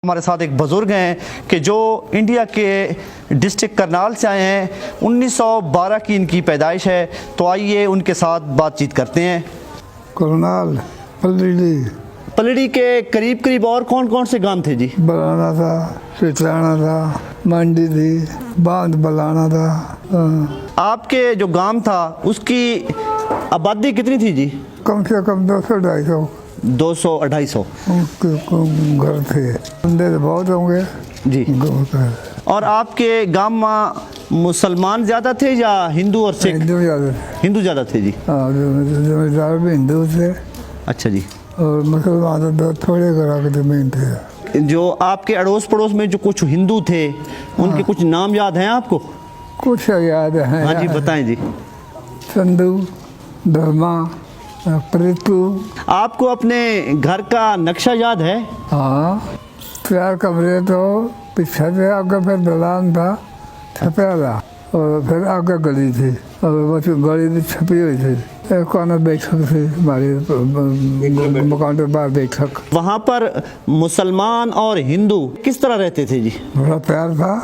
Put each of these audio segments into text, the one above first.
हमारे साथ एक बुज़ुर्ग हैं कि जो इंडिया के डिस्ट्रिक्ट करनाल से आए हैं। 1912 की इनकी पैदाइश है। तो आइए उनके साथ बातचीत करते हैं। करनाल, पलड़ी के करीब करीब और कौन कौन से गांव थे जी? बलाना था, सिटलाना था, मंडी थी, बांध बलाना था। आपके जो गांव था उसकी आबादी कितनी थी जी? कम से कम 200-250 200-250 घर थे। बंदे तो बहुत होंगे जी। बहुत है। और आपके गांव में मुसलमान ज़्यादा थे या हिंदू और सिख? हिंदू ज़्यादा थे। हिंदू ज़्यादा थे जी। हाँ, जमींदार भी हिंदू थे अच्छा जी। और मुसलमान तो थोड़े घरा के जमीन थे। जो आपके अड़ोस पड़ोस में जो कुछ हिंदू थे उनके कुछ नाम याद हैं आपको? कुछ याद है। हाँ जी, बताएं जी। संधू, धर्मा, प्रीतू। आपको अपने घर का नक्शा याद है? हाँ, 4 कमरे तो पीछे से आगे फिर दलान था छपेला और फिर आगे गली थी और बस गली भी छपी हुई थी। एक कोना बैठक थी हमारी मकान के बाहर बैठक। वहाँ पर मुसलमान और हिंदू किस तरह रहते थे जी? बड़ा प्यार था,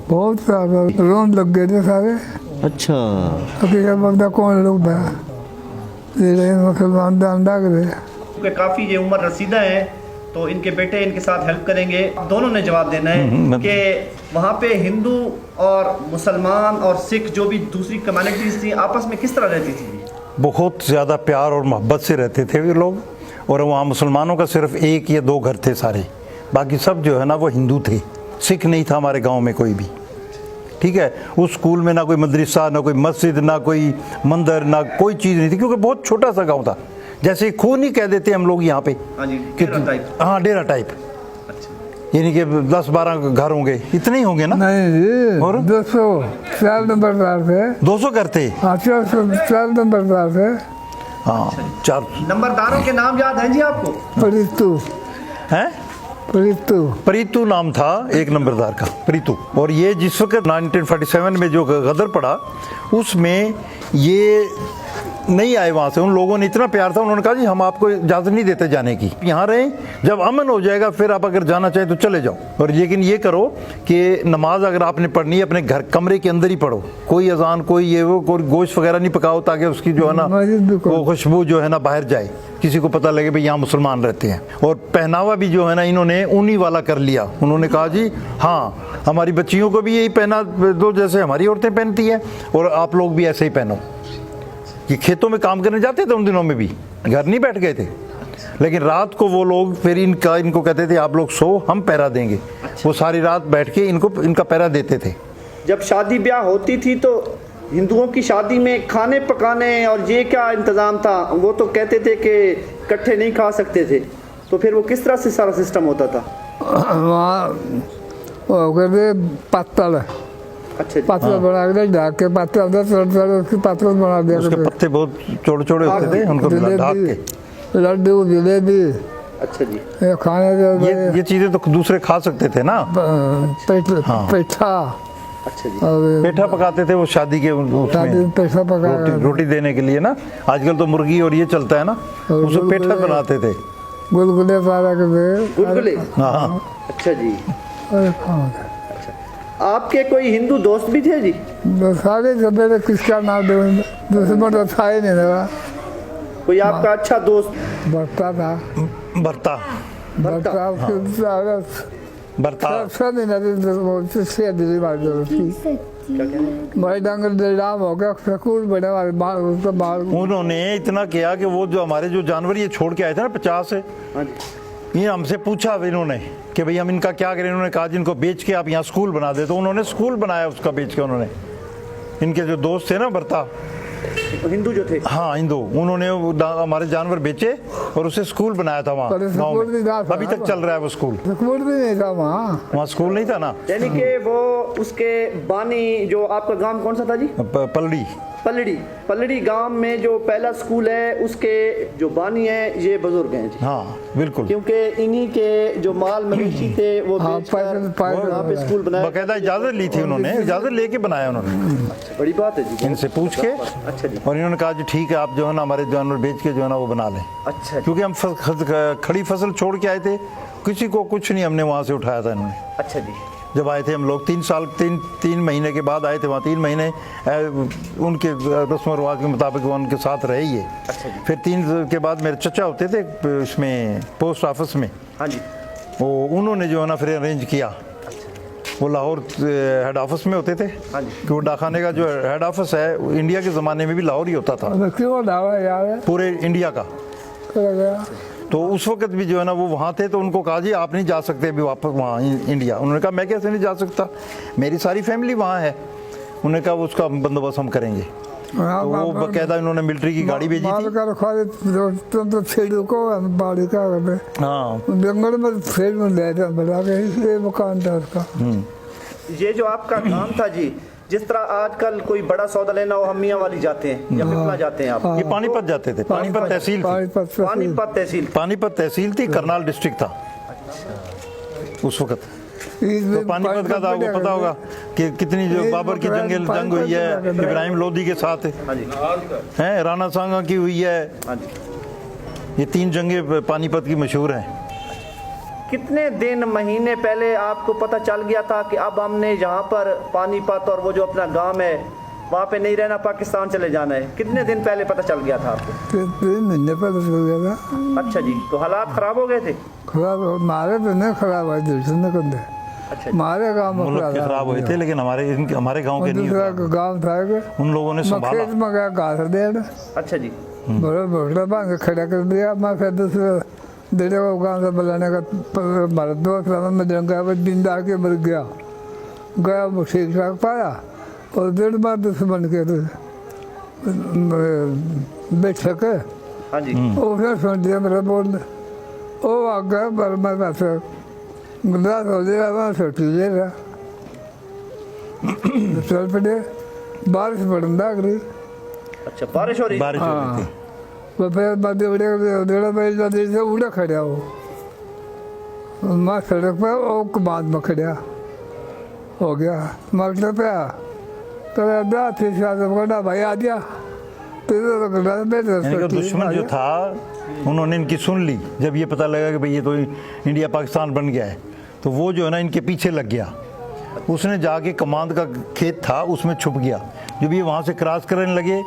बहुत प्यार था। रोन लग गए थे सारे। अच्छा। हकीकत बंदा कौन लोग था, मुसलमान अंदाज रहे। काफ़ी ये उम्र रसीदा है तो इनके बेटे इनके साथ हेल्प करेंगे। दोनों ने जवाब देना है कि वहाँ पे हिंदू और मुसलमान और सिख जो भी दूसरी कम्युनिटीज थी आपस में किस तरह रहती थी? बहुत ज़्यादा प्यार और मोहब्बत से रहते थे वे लोग। और वहाँ मुसलमानों का सिर्फ 1 या 2 घर थे सारे, बाकी सब जो है ना वो हिंदू थे। सिख नहीं था हमारे गांव में कोई भी। ठीक है, उस स्कूल में ना कोई मदरसा, ना कोई मस्जिद, ना कोई मंदिर, ना कोई चीज़ नहीं थी, क्योंकि बहुत छोटा सा गांव था। जैसे खून नहीं कह देते हम लोग यहाँ पे। हाँ, डेरा टाइप। यानी कि 10-12 घर होंगे, इतने ही होंगे ना? नहीं जी, और 204 नंबरदार थे। 200 करते? हाँ, 4 नंबरदार थे। हाँ, 4 नंबरदारों के नाम याद हैं जी आपको? प्रीतू हैं? प्रीतू नाम था एक नंबरदार का, प्रीतू। और ये जिस वक्त 1947 में जो गदर पड़ा उसमें ये नहीं आए वहाँ से। उन लोगों ने इतना प्यार था, उन्होंने कहा जी हम आपको इजाज़त नहीं देते जाने की, यहाँ रहें, जब अमन हो जाएगा फिर आप अगर जाना चाहें तो चले जाओ। और लेकिन ये करो कि नमाज अगर आपने पढ़नी है अपने घर कमरे के अंदर ही पढ़ो, कोई अजान, कोई ये वो, कोई गोश्त वगैरह नहीं पकाओ, ताकि उसकी जो है ना वो खुशबू जो है ना बाहर जाए, किसी को पता लगे भाई यहाँ मुसलमान रहते हैं। और पहनावा भी जो है ना इन्होंने ऊनी वाला कर लिया। उन्होंने कहा जी हाँ, हमारी बच्चियों को भी यही पहना दो जैसे हमारी औरतें पहनती है, और आप लोग भी ऐसे ही पहनो। ये खेतों में काम करने जाते थे उन दिनों में भी, घर नहीं बैठ गए थे, लेकिन रात को वो लोग फिर इनको कहते थे आप लोग सो, हम पहरा देंगे। वो सारी रात बैठ के इनका पहरा देते थे। जब शादी ब्याह होती थी तो हिंदुओं की शादी में खाने पकाने और ये क्या इंतज़ाम था? वो तो कहते थे कि इकट्ठे नहीं खा सकते थे, तो फिर वो किस तरह से सारा सिस्टम होता था? वहाँ वो कहते पत्तल। अच्छा, पत्थर बना के ढाक के उसकी पत्थर बना दिया। उसके पत्ते बहुत चौड़े होते थे, उनको ढाक के। लड्डू, जलेबी। अच्छा जी। ये खाने ये चीजें तो दूसरे खा सकते थे ना। पेठा। अच्छा जी। पेठा पकाते थे वो शादी के उसमें, पेठा पका रोटी देने के लिए ना। आजकल तो मुर्गी और ये चलता है ना, उसको पेठा बनाते थे। गुलगुले सारा गुलगुले। हाँ। अच्छा जी। आपके कोई हिंदू दोस्त भी थे जी? सारे मेरे किसका नाम दुश्मन तो था ही नहीं मेरा। कोई आपका अच्छा दोस्त? बरता था। बरता उन्होंने इतना किया कि वो जो हमारे जो जानवर ये छोड़ के आए थे ना 50 से, ये हमसे पूछा इन्होंने कि भाई हम इनका क्या करें। इन्होंने कहा जिनको बेच के आप यहाँ स्कूल बना दे, तो उन्होंने स्कूल बनाया उसका बेच के। उन्होंने इनके जो दोस्त थे ना बरता, हिंदू जो थे, हाँ हिंदू, उन्होंने हमारे जानवर बेचे और उसे स्कूल बनाया था वहाँ गाँव में। अभी तक चल रहा है वो स्कूल। नहीं था वहाँ स्कूल नहीं था ना। यानी कि वो उसके बानी, जो आपका गांव कौन सा था जी? पलड़ी गांव में जो पहला स्कूल है उसके जो बानी है ये बुजुर्ग हैं जी। हाँ बिल्कुल, क्योंकि इन्हीं के जो माल मवेशी थे वो वहाँ पे स्कूल बनाया। बाकायदा इजाजत ली थी उन्होंने, इजाजत लेके बनाया उन्होंने। अच्छा, बड़ी बात है जी। इनसे पूछ के। अच्छा जी। और इन्होंने कहा जी ठीक है, आप जो है ना हमारे जानवर बेच के जो है ना वो बना लें। अच्छा, क्योंकि हम खड़ी फसल छोड़ के आए थे किसी को कुछ नहीं, हमने वहाँ से उठाया था इन्होंने। अच्छा जी। जब आए थे हम लोग 3 महीने के बाद आए थे वहाँ, 3 महीने उनके रस्म रिवाज के मुताबिक वो उनके साथ रहे ही है। अच्छा जी। फिर 3 के बाद मेरे चचा होते थे इसमें पोस्ट ऑफिस में, हाँ जी। वो उन्होंने जो है ना फिर अरेंज किया। वो लाहौर हेड ऑफिस में होते थे हाँ जी। कि वो डाकखाने का जो हेड ऑफिस है इंडिया के ज़माने में भी लाहौर ही होता था, क्यों दावा यार पूरे इंडिया का। कर गया तो उस वक्त भी जो है ना वो वहाँ थे, तो उनको कहा जी आप नहीं जा सकते अभी वापस वहाँ इंडिया। उन्होंने कहा मैं कैसे नहीं जा सकता, मेरी सारी फैमिली वहाँ है। उन्होंने कहा उसका बंदोबस्त हम करेंगे। तो वो बाकायदा इन्होंने मिलिट्री की गाड़ी भेजी थी। तुम तो छेड़ू को बाड़ी का हाँ जंगल में फेर में ले था बता के, इसलिए मकान था उसका। ये जो आपका काम था जी, जिस तरह आजकल कोई बड़ा सौदा लेना हो हम मियाँ वाली जाते हैं या पिपला जाते हैं आप? ये पानीपत जाते थे, पानीपत तहसील थी, पानीपत तहसील। पानीपत तहसील थी, करनाल डिस्ट्रिक्ट था उस वक्त। तो पानीपत का था, आपको पता होगा कि कितनी जो बाबर की जंग हुई है इब्राहिम लोदी के साथ हाँ जी। है, राणा सांगा की हुई है। हाँ जी। ये 3 जंगें पानीपत की मशहूर हैं। कितने दिन महीने पहले आपको पता चल गया था कि अब हमने यहाँ पर पानीपत और वो जो अपना गांव है वहाँ पे नहीं रहना, पाकिस्तान चले जाना है? कितने दिन पहले पता चल गया था आपको? 3 महीने पहले चल गया था। अच्छा जी। तो हालात खराब हो गए थे? खराब मारे तो नहीं खराब है, दिल से नहीं करते। अच्छा। हमारे गाँव में मुल्क के खराब हुए थे, लेकिन हमारे गांव के नहीं दूसरा हुए। गाँव था उन लोगों ने संभाला। खेत में गया घास देना, अच्छा जी। बड़ा भोसला बांध के खड़ा कर दिया। मैं फिर दूसरे डेढ़ को गाँव से बुलाने का हमारा दोस्त मैं गया, दिन के मर गया वो ठीक ठाक पाया और 1.5 बार दुश्मन के बैठ सके। हाँ जी। उसने सुन दिया मेरा बोल, वो आ गया पर मैं बस गुलास हो गया, वहाँ छुट्टी ले रहा चल पड़े। बारिश पड़ना अगली। अच्छा, बारिश हो रही? बारिश हो रही थी। तो फिर बाद से उड़ा खड़ा हो, मैं सड़क पर वो कमांड में खड़ा हो गया। मतलब पे तो भाई आ गया यानी कि दुश्मन जो था उन्होंने इनकी सुन ली। जब ये पता लगा कि भाई ये तो इंडिया पाकिस्तान बन गया है, तो वो जो है ना इनके पीछे लग गया। उसने जाके कमांड का खेत था उसमें छुप गया। जब ये वहाँ से क्रॉस करने लगे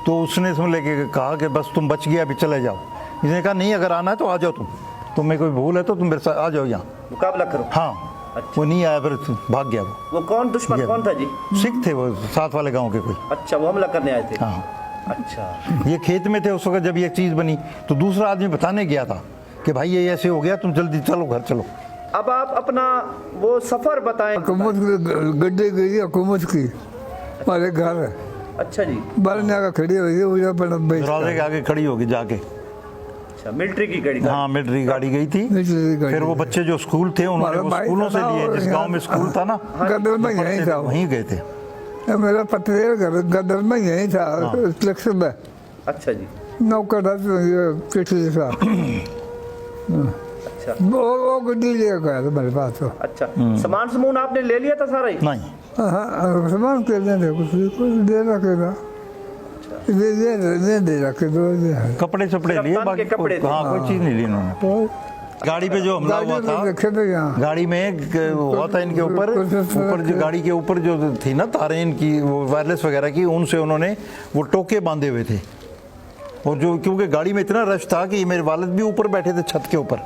तो उसने समझ लेके कहा कि बस तुम बच गया, अभी चले जाओ। इसने कहा नहीं, अगर आना है तो आ जाओ, तुम्हें कोई भूल है तो तुम मेरे साथ आ जाओ यहाँ मुकाबला करो। हाँ। अच्छा। वो नहीं आया, फिर भाग गया। वो कौन दुश्मन कौन था जी? सिख थे वो, साथ वाले गाँव के कोई। अच्छा, वो हमला करने आए थे? हाँ। अच्छा। ये खेत में थे उस वक्त जब ये चीज़ बनी, तो दूसरा आदमी बताने गया था कि भाई ये ऐसे हो गया, तुम जल्दी चलो घर चलो। अब आप अपना वो सफर बताएं। हुकूमत की गड्डी गई, हुकूमत की हमारे घर है। अच्छा जी। बरने का खड़ी हुई है, दरवाजे के आगे खड़ी होगी जाके। अच्छा, मिलिट्री की गाड़ी? हाँ, मिलिट्री गाड़ी गई थी। फिर वो बच्चे जो स्कूल थे उन्होंने वो स्कूलों से लिए, जिस गांव में स्कूल था ना गदर में यहीं था, वहीं गए थे। मेरा पत्थर घर गदर में यहीं था इलेक्शन में। अच्छा जी। नौकर था चिट्ठी था। अच्छा। वो गड्डी ले गया था मेरे पास तो। अच्छा, सामान समून आपने ले लिया था सारा ही? नहीं, हाँ सामान कर देते कुछ दे रखे था, दे रखे दो कपड़े सपड़े लिए, बाकी कपड़े थे। हाँ कोई चीज़ नहीं ली इन्होंने। गाड़ी पे जो हमला हुआ था, रखे थे यहाँ गाड़ी में हुआ था इनके ऊपर जो गाड़ी के ऊपर जो थी ना तारें इनकी वो वायरलेस वगैरह की, उनसे उन्होंने वो टोके बांधे हुए थे। और जो क्योंकि गाड़ी में इतना रश था कि मेरे वालिद भी ऊपर बैठे थे छत के ऊपर।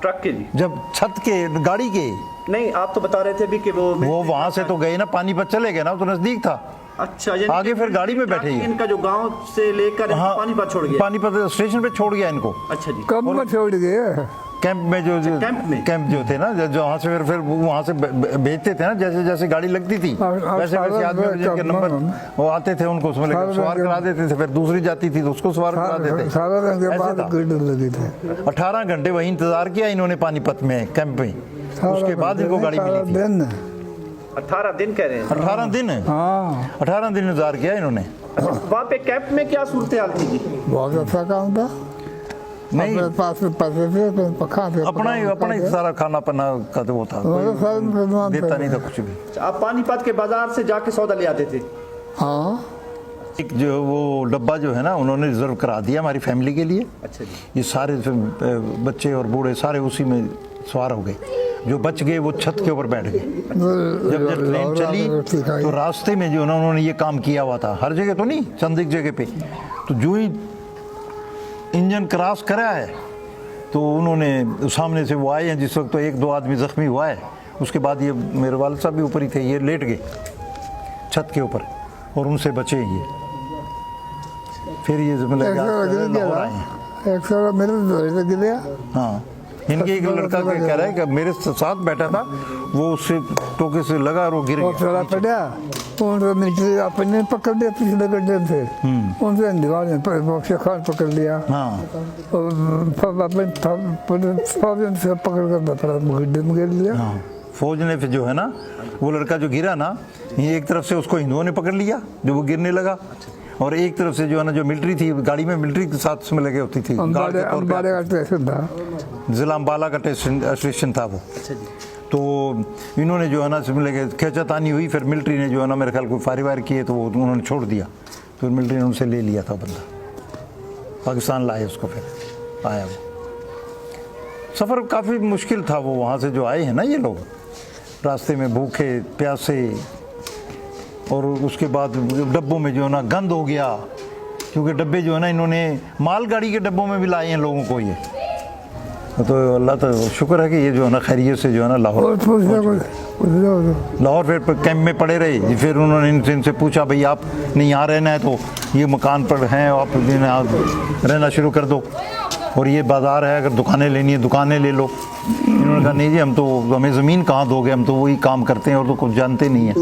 ट्रक के जी? जब छत के गाड़ी के नहीं, आप तो बता रहे थे भी कि वो वहां से तो गए ना, पानीपत चले गए ना, तो नजदीक था। अच्छा, आगे फिर गाड़ी में बैठे ही। इनका जो गांव से लेकर हाँ, पानीपत छोड़ गया? पानीपत स्टेशन पे छोड़ गया इनको। अच्छा जी। कब में छोड़ गए? कैंप में जो कैंप जो थे ना, जो वहाँ से फिर वहाँ से भेजते थे ना, जैसे जैसे गाड़ी लगती थी वैसे वैसे आदमी जिनके नंबर वो आते थे उनको उसमें सवार करा देते थे, फिर दूसरी जाती थी तो उसको सवार करा देते। 18 घंटे वही इंतजार किया इन्होंने पानीपत में कैंप में, उसके बाद इनको गाड़ी मिली थी। 18 दिन कह रहे हैं? 18 दिन, 18 दिन इंतजार किया इन्होंने। वहाँ पे कैंप में क्या सूरत हाल थी जी? बहुत अच्छा काम था। नहीं, पास पैसे थे तो अपना ही सारा खाना पना का तो वो था, देता नहीं था कुछ भी। आप पानीपत के बाजार से जाके सौदा ले आते थे? हाँ। एक जो वो डब्बा जो है ना उन्होंने रिजर्व करा दिया हमारी फैमिली के लिए। अच्छा जी। ये सारे बच्चे और बूढ़े सारे उसी में सवार हो गए। जो बच गए वो छत के ऊपर बैठ गए। जब ट्रेन चली तो रास्ते में जो ना उन्होंने ये काम किया हुआ था, हर जगह तो नहीं, चंद एक जगह पे, तो जो ही इंजन क्रॉस करा है तो उन्होंने सामने से वो आए हैं, जिस वक्त तो एक दो आदमी ज़ख्मी हुआ है। उसके बाद ये मेरे वालिद साहब भी ऊपर ही थे, ये लेट गए छत के ऊपर और उनसे बचे ये। फिर ये लाहौर आए हैं। एक साल मेरे तो गिर गया। हाँ, इनके एक लड़का कह रहा है कि मेरे साथ बैठा था, वो उससे टोके से लगा और वो गिर और चला गया। पड़ा, उन्होंने मिलिट्री अपने पकड़ लिया, पिछले गड्ढे से उनसे दीवार में खान पकड़ लिया। हाँ, अपने फौजन से पकड़ कर गड्ढे में गिर लिया। हाँ, फौज ने फिर जो है ना, वो लड़का जो गिरा ना, ये एक तरफ से उसको हिंदुओं ने पकड़ लिया जो वो गिरने लगा, और एक तरफ से जो है ना, जो मिलिट्री थी गाड़ी में, मिलिट्री के साथ में लगे होती थी, गार्ड के तौर पे। का स्टेशन था, जिला अम्बाला का स्टेशन था वो। तो इन्होंने जो है ना, लगे खींचातानी हुई, फिर मिलिट्री ने जो है ना, मेरे ख्याल को फायर वायर किए तो वो उन्होंने छोड़ दिया। फिर मिलिट्री ने उनसे ले लिया था बंदा, पाकिस्तान लाए उसको, फिर आया वो। सफ़र काफ़ी मुश्किल था वो, वहाँ से जो आए हैं ना ये लोग, रास्ते में भूखे प्यासे, और उसके बाद डब्बों में जो है ना गंद हो गया, क्योंकि डब्बे जो है ना इन्होंने मालगाड़ी के डब्बों में भी लाए हैं लोगों को ये। तो अल्लाह तो शुक्र है कि ये जो है ना खैरियत से जो है ना लाहौर फिर कैंप में पड़े रहे। फिर उन्होंने इनसे पूछा, भाई आपने यहाँ रहना है तो ये मकान पर हैं, आप यहाँ रहना शुरू कर दो, और ये बाज़ार है, अगर दुकानें लेनी है दुकानें ले लो। इन्होंने कहा नहीं जी, हमें ज़मीन कहाँ दोगे, हम तो वही काम करते हैं और तो कुछ जानते नहीं हैं।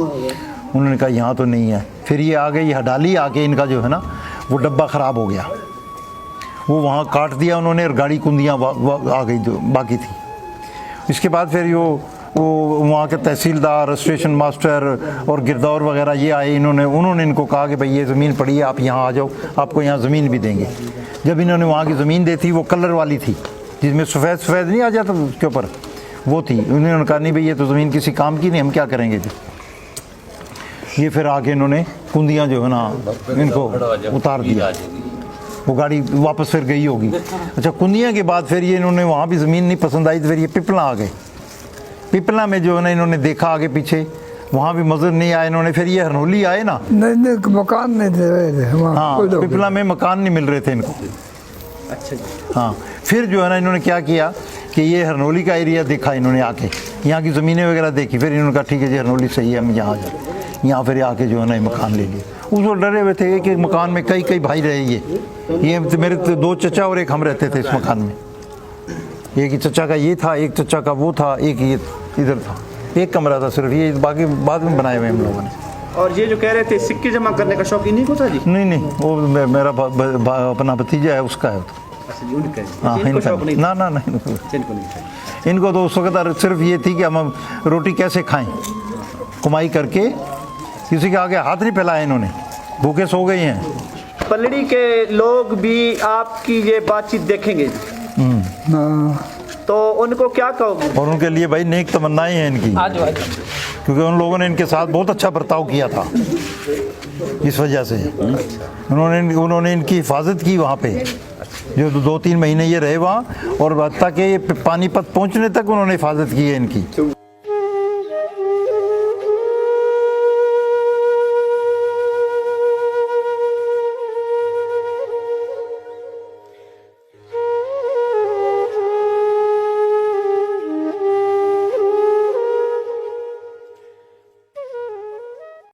उन्होंने कहा यहाँ तो नहीं है। फिर ये आ गए, ये हडाली आके इनका जो है ना वो डब्बा ख़राब हो गया, वो वहाँ काट दिया उन्होंने, और गाड़ी कुंदियाँ आ गई जो बाकी थी। इसके बाद फिर वो वहाँ के तहसीलदार, स्टेशन मास्टर और गिरदौर वगैरह ये आए, उन्होंने इनको कहा कि भाई ये ज़मीन पड़ी है, आप यहाँ आ जाओ, आपको यहाँ ज़मीन भी देंगे। जब इन्होंने वहाँ की ज़मीन दी थी, वो कलर वाली थी, जिसमें सफ़ेद नहीं आ जाता उसके ऊपर, वो थी। उन्होंने कहा नहीं भाई ये तो ज़मीन किसी काम की नहीं, हम क्या करेंगे जी। ये फिर आके इन्होंने कुंदियाँ जो है ना इनको उतार दिया, वो गाड़ी वापस फिर गई होगी। अच्छा, कुंदियाँ के बाद फिर ये इन्होंने वहाँ भी ज़मीन नहीं पसंद आई, तो फिर ये पिपला आ गए। पिपला में जो है ना इन्होंने देखा आगे पीछे, वहाँ भी मज़र नहीं आया इन्होंने। फिर ये हरनोली आए ना, नहीं मकान नहीं थे। हाँ, पिपला में मकान नहीं मिल रहे थे इनको। अच्छा जी। हाँ, फिर जो है ना इन्होंने क्या किया कि ये हरनोली का एरिया देखा इन्होंने, आके यहाँ की ज़मीनें वगैरह देखी। फिर इन्होंने कहा ठीक है जी, हरनोली सही है, हम यहाँ आ जाए। यहाँ फिर आके जो है ना मकान ले लिए। उस वक्त डरे हुए थे कि मकान में कई भाई रहे। ये मेरे दो चचा और एक हम रहते थे इस मकान में। एक ही चचा का ये था, एक चचा का वो था, एक ये इधर था, एक कमरा था सिर्फ, ये बाकी बाद में बनाए हुए हम लोगों ने। और ये जो कह रहे थे सिक्के जमा करने का शौक इन्हीं को था जी? नहीं, वो मेरा अपना भतीजा है, उसका है। हाँ, ना नहीं, इनको तो उस वक्त सिर्फ ये थी कि हम रोटी कैसे खाएं, कमाई करके, किसी के आगे हाथ नहीं फैलाए इन्होंने, भूखे सो गए हैं। पलड़ी के लोग भी आपकी ये बातचीत देखेंगे तो उनको क्या कहोगे? और उनके लिए भाई नेक तमन्नाएं हैं इनकी, क्योंकि उन लोगों ने इनके साथ बहुत अच्छा बर्ताव किया था। इस वजह से उन्होंने इनकी हिफाजत की वहाँ पे, जो 2-3 महीने ये रहे वहाँ, और हत्ता के पानीपत पहुँचने तक उन्होंने हिफाजत की है इनकी।